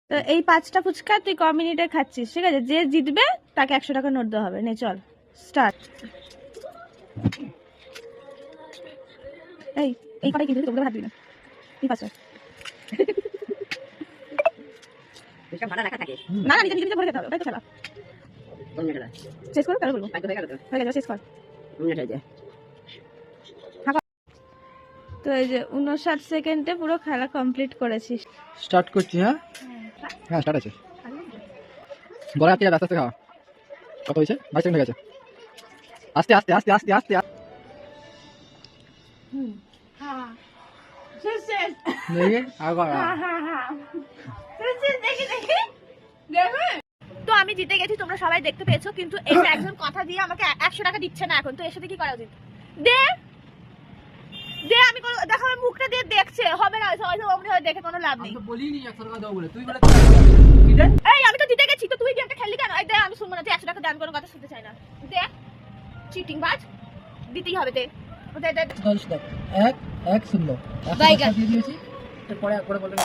তো এই 5টা ফুচকা তুই ক মিনিটে খাচ্ছিস, ঠিক আছে? যে জিতবে তাকে 100 টাকা নোট দেওয়া হবে। নে চল স্টার্ট। এই কটাই কিন্তু তোমরা হাত দিবি না। কি পাচ্ছ? না না, নিজে নিজে ভরে খেতে হবে, তাই তো খেলা। শেষ করো তাহলে বলবো। হয়ে গেছে, শেষ কর। তো এই যে 59 সেকেন্ডে পুরো খেলা কমপ্লিট করেছিস। স্টার্ট করছি। হ্যাঁ হ্যাঁ স্টার্ট আছে। বড় হাতে আস্তে আস্তে খাওয়া। কত হয়েছে? 22 সেকেন্ড হয়ে গেছে। আস্তে আস্তে আস্তে আস্তে আস্তে হ্যাঁ শেষ শেষ। দেখি আবার দেখি দেখি দেখি। তো আমি জিতে গেছি, তোমরা সবাই দেখতে পেয়েছো, কিন্তু এই যে একজন কথা দিয়ে আমাকে 100 টাকা দিচ্ছে না এখন। তো এর সাথে কি করা উচিত? দে দে, আমি দেখো আমার মুখটা দিয়ে দেখছে, হবে না হয়তো অমনি হয়, দেখে কোনো লাভ নেই। আমি তো বলিনি 100 টাকা দাও বলে, তুই বলে এই আমি তো জিতে গেছি, তো তুই গেমটা খেললি কেন? এই দে, আমি শুনবো না, তুই 100 টাকা দান কোনো কথা শুনতে চাই না। দে, চিটিং বাজ, দিতেই হবে। দে দে দে। 10 টাকা 1 1 0 বাইগান দিয়ে দিয়েছি। এরপরে একবার বলতে